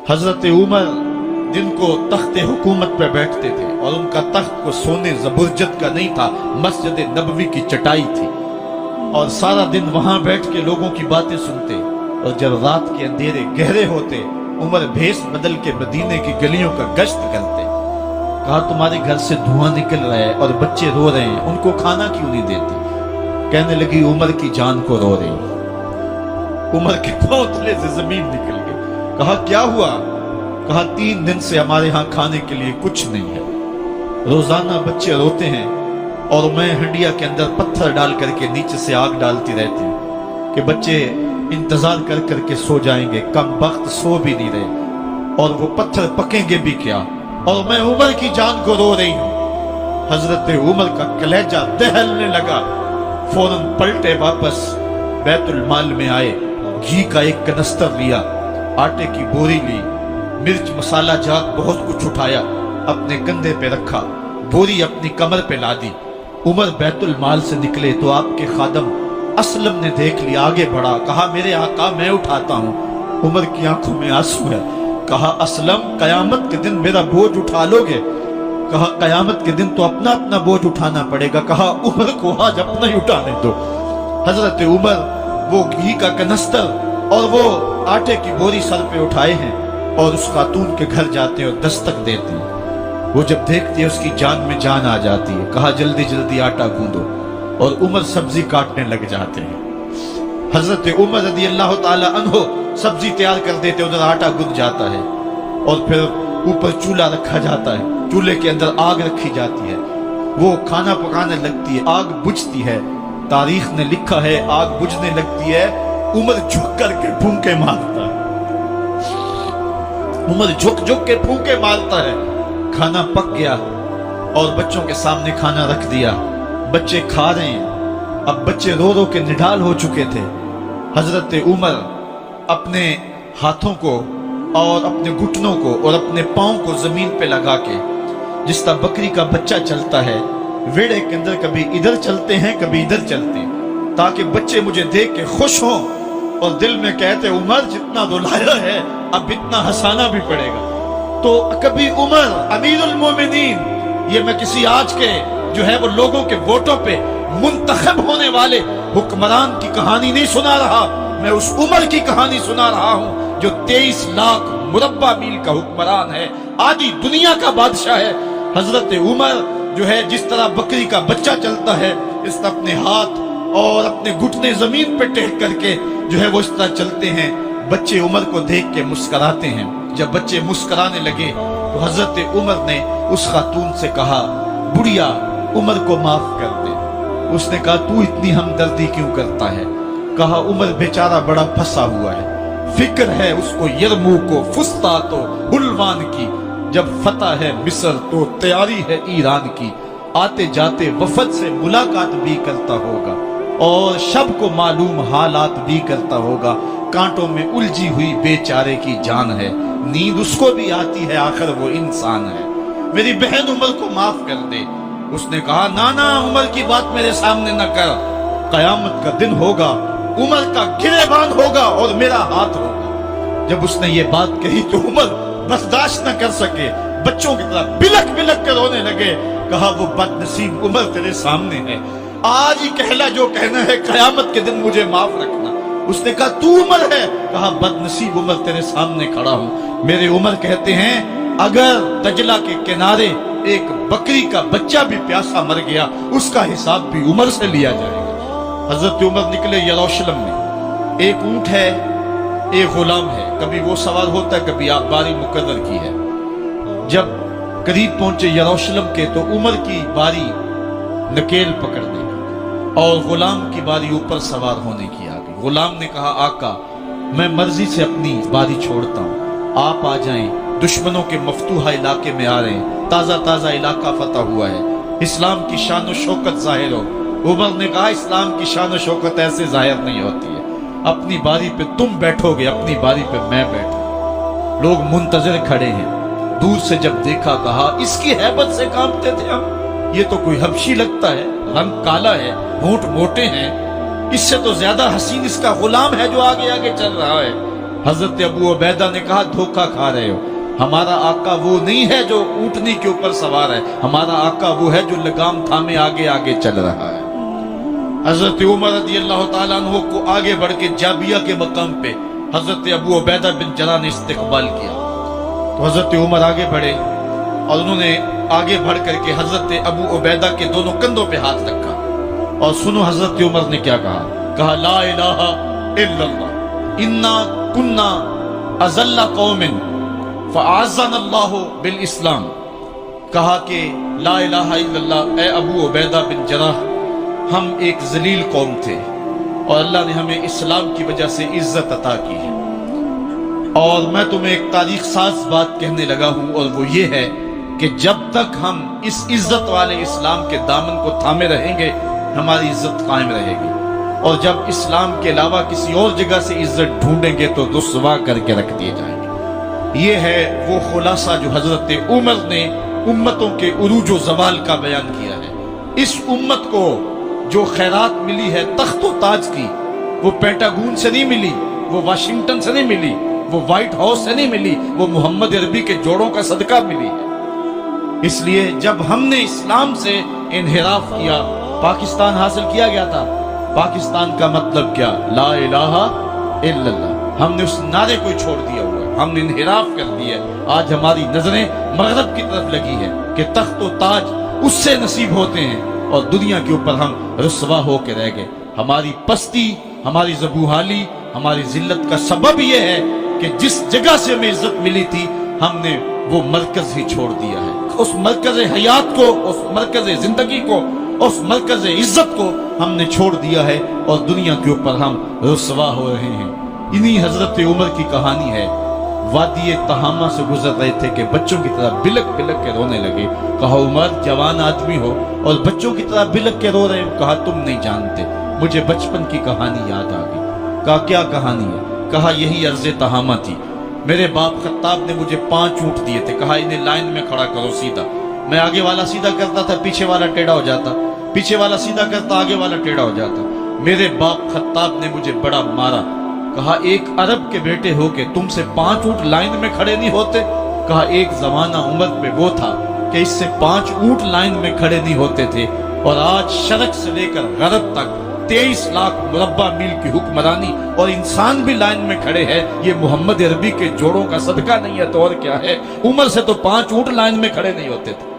हजरत उमर दिन को तख्त हुकूमत पे बैठते थे और उनका तख्त को सोने जबरजत का नहीं था, मस्जिद नबवी की चटाई थी और सारा दिन वहां बैठ के लोगों की बातें सुनते। और जब रात के अंधेरे गहरे होते उमर भेष बदल के मदीने की गलियों का गश्त करते। कहा तुम्हारे घर से धुआं निकल रहा है और बच्चे रो रहे हैं, उनको खाना क्यों नहीं देती? कहने लगी उमर की जान को रो रही। उमर के पांव तले से जमीन निकल गई। कहा क्या हुआ? कहा 3 दिन से हमारे यहाँ खाने के लिए कुछ नहीं है, रोजाना बच्चे रोते हैं और मैं हंडिया के अंदर पत्थर डाल करके नीचे से आग डालती रहती हूँ कि बच्चे इंतजार कर करके सो जाएंगे, कम वक्त सो भी नहीं रहे और वो पत्थर पकेंगे भी क्या, और मैं उमर की जान को रो रही हूँ। हजरत उमर का कलेजा दहलने लगा। फौरन पलटे वापस बैतुल माल में आए, घी का एक कनस्तर लिया, आटे की बोरी ली, मिर्च मसाला जात बहुत कुछ उठाया, अपने कंधे पे रखा, बोरी अपनी कमर पे ला दी। उमर बैतुल माल से निकले तो आपके खादम असलम ने देख लिया, आगे बढ़ा, कहा मेरे आका मैं उठाता हूँ। उमर की आंखों में आंसू है। कहा असलम कयामत के दिन मेरा बोझ उठा लोगे? कहा कयामत के दिन तो अपना अपना बोझ उठाना पड़ेगा। कहा उमर को आज अपना ही उठाने दो। हजरत उमर वो घी का कनस्तर और वो आटे की बोरी सर पे उठाए हैं और उस खातून के घर जाते हैं और दस्तक देते हैं। वो जब देखती है उसकी जान में जान आ जाती है। कहा जल्दी जल्दी आटा गूंदो, और उमर सब्जी काटने लग जाते हैं। हजरत उमर रज़ी अल्लाह ताला अन्हो सब्जी तैयार कर देते, उधर आटा गुंद जाता है और फिर ऊपर चूल्हा रखा जाता है, चूल्हे के अंदर आग रखी जाती है, वो खाना पकाने लगती है, आग बुझती है। तारीख ने लिखा है आग बुझने लगती है, उमर झुक करके फूंके मारता है। उमर झुक झुक के फूंके मारता है। खाना पक गया और बच्चों के सामने खाना रख दिया, बच्चे खा रहे हैं। अब बच्चे रो रो के निढाल हो चुके थे। हजरत उमर अपने हाथों को और अपने घुटनों को और अपने पांव को जमीन पे लगा के, जिस तरह बकरी का बच्चा चलता है वेड़े के अंदर, कभी इधर चलते हैं कभी इधर चलते हैं, ताकि बच्चे मुझे देख के खुश हों और दिल में कहते उमर जितना रुलाया है अब इतना हंसाना भी पड़ेगा। तो कभी उमर अमीरुल मोमिनीन, ये मैं किसी आज के जो है वो लोगों के वोटों पे मुंतखब होने वाले हुक्मरान की कहानी नहीं सुना रहा, मैं उस उमर की कहानी सुना रहा हूं जो 23 लाख मुरब्बा मील का हुक्मरान है, आधी दुनिया का बादशाह है। हजरत उमर जो है जिस तरह बकरी का बच्चा चलता है, इस तरह अपने हाथ और अपने घुटने जमीन पे टेक करके जो है वो इस तरह चलते हैं। बच्चे उमर को देख के मुस्कुराते हैं। जब बच्चे मुस्कुराने लगे तो हजरत उमर ने उस खातून से कहा बुढ़िया उमर को माफ कर दे। उसने कहा तू इतनी हमदर्दी क्यों करता है? कहा उमर बेचारा बड़ा फंसा हुआ है, फिक्र है उसको यरमूक को, फुस्तात हुलवान की, जब फतह है मिस्र तो तैयारी है ईरान की, आते जाते वफद से मुलाकात भी करता होगा और शब को मालूम हालात भी करता होगा, कांटों में उलझी हुई बेचारे की जान है, नींद उसको भी आती है, आखिर वो इंसान है, मेरी बहन उमर को माफ कर दे। उसने कहा ना ना उमर की बात मेरे सामने न कर, कयामत का दिन होगा, उमर का गिरेबान होगा और मेरा हाथ होगा। जब उसने ये बात कही तो उमर बर्दाश्त न कर सके, बच्चों की तरह बिलक बिलक कर रोने लगे। कहा वो बदनसीब उमर तेरे सामने है, आज ही कहला जो कहना है, कयामत के दिन मुझे माफ रखना। उसने कहा तू उमर है? कहा बदनसीब उमर तेरे सामने खड़ा हूं। मेरे उमर कहते हैं अगर दजला के किनारे एक बकरी का बच्चा भी प्यासा मर गया उसका हिसाब भी उमर से लिया जाएगा। हजरत उमर निकले यरूशलेम में, एक ऊंट है एक गुलाम है, कभी वो सवार होता है कभी आप बारी मुकर्रर की है। जब करीब पहुंचे यरूशलेम के तो उमर की बारी नकेल पकड़ने की और गुलाम की बारी ऊपर सवार होने की आ गई। गुलाम ने कहा आका मैं मर्जी से अपनी बारी छोड़ता हूं, आप आ जाएं, दुश्मनों के मफतूहा इलाके में आ रहे हैं, ताजा ताजा इलाका फतह हुआ है, इस्लाम की शान और शौकत जाहिर हो। उमर ने कहा इस्लाम की शान और शौकत ऐसे जाहिर नहीं होती है, अपनी बारी पे तुम बैठोगे, अपनी बारी पे मैं बैठूं। लोग मुंतजर खड़े हैं। दूर से जब देखा कहा इसकी हैबत से कांपते थे हम, ये तो कोई हबशी लगता है, रंग काला है, होंठ मोटे हैं, इससे तो ज्यादा हसीन इसका गुलाम है जो आगे आगे चल रहा है। حضرت ابو عبیدہ نے کہا دھوکہ کھا رہے ہو، ہمارا آقا وہ نہیں ہے جو اونٹنی کے اوپر سوار ہے، ہمارا آقا وہ ہے جو لگام تھامے آگے آگے چل رہا ہے۔ حضرت عمر رضی اللہ تعالیٰ عنہ کو آگے بڑھ کے جابیہ کے مقام پہ حضرت ابو عبیدہ بن جراح نے استقبال کیا، تو حضرت عمر آگے بڑھے اور انہوں نے آگے بڑھ کر کے حضرت ابو عبیدہ کے دونوں کندھوں پہ ہاتھ رکھا، اور سنو حضرت عمر نے کیا کہا لا الہ الا اللہ انا کنا اذل قوم فاعزنا اللہ بالاسلام، کہا کہ لا الہ الا اللہ، اے ابو عبیدہ بن جراح، ہم ایک ذلیل قوم تھے اور اللہ نے ہمیں اسلام کی وجہ سے عزت عطا کی ہے، اور میں تمہیں ایک تاریخ ساز بات کہنے لگا ہوں، اور وہ یہ ہے کہ جب تک ہم اس عزت والے اسلام کے دامن کو تھامے رہیں گے ہماری عزت قائم رہے گی، اور جب اسلام کے علاوہ کسی اور جگہ سے عزت ڈھونڈیں گے تو رسوا کر کے رکھ دیے جائیں گے۔ یہ ہے وہ خلاصہ جو حضرت عمر نے امتوں کے عروج و زوال کا بیان کیا ہے۔ اس امت کو جو خیرات ملی ہے تخت و تاج کی، وہ پینٹاگون سے نہیں ملی، وہ واشنگٹن سے نہیں ملی، وہ وائٹ ہاؤس سے نہیں ملی، وہ محمد عربی کے جوڑوں کا صدقہ ملی ہے۔ اس لیے جب ہم نے اسلام سے انحراف کیا، پاکستان حاصل کیا گیا تھا، پاکستان کا مطلب کیا؟ لا الہ الا اللہ، ہم نے اس نعرے کو چھوڑ دیا ہوا ہے، ہم نے انحراف کر دیا ہے۔ آج ہماری نظریں مغرب کی طرف لگی ہے کہ تخت و تاج اس سے نصیب ہوتے ہیں، اور دنیا کے اوپر ہم رسوا ہو کے رہ گئے۔ ہماری پستی، ہماری زبوحالی، ہماری ذلت کا سبب یہ ہے کہ جس جگہ سے ہمیں عزت ملی تھی ہم نے وہ مرکز ہی چھوڑ دیا ہے۔ اس مرکز حیات کو، اس مرکز زندگی کو، اس مرکز عزت کو ہم نے چھوڑ دیا ہے، اور دنیا کے اوپر ہم رسوا ہو رہے ہیں۔ انہی حضرت عمر کی کہانی ہے۔ وادی تہامہ سے گزر رہے تھے کہ بچوں کی طرح بلک بلک کے رونے لگے۔ کہا عمر جوان آدمی ہو اور بچوں کی طرح بلک کے رو رہے ہو؟ کہا تم نہیں جانتے، مجھے بچپن کی کہانی یاد آ گئی۔ کہا کیا کہانی ہے؟ کہا یہی عرض تہامہ تھی، میرے باپ خطاب نے مجھے 5 اونٹ دیے تھے، کہا انہیں لائن میں کھڑا کرو سیدھا، میں آگے والا سیدھا کرتا تھا، پیچھے والا ٹیڑھا ہو جاتا، پیچھے والا سیدھا کرتا، آگے والا ٹیڑھا ہو جاتا۔ میرے باپ خطاب نے مجھے بڑا مارا۔ کہا ایک عرب کے بیٹے ہو کے تم سے 5 اونٹ لائن میں کھڑے نہیں ہوتے؟ کہا ایک زمانہ عمر پہ وہ تھا کہ اس سے 5 اونٹ لائن میں کھڑے نہیں ہوتے تھے، اور آج شرق سے لے کر غرب تک 23 لاکھ مربع میل کی حکمرانی اور انسان بھی لائن میں کھڑے ہیں۔ یہ محمد عربی کے جوڑوں کا صدقہ نہیں ہے تو اور کیا ہے؟ عمر سے تو 5 اونٹ لائن میں کھڑے نہیں ہوتے تھے۔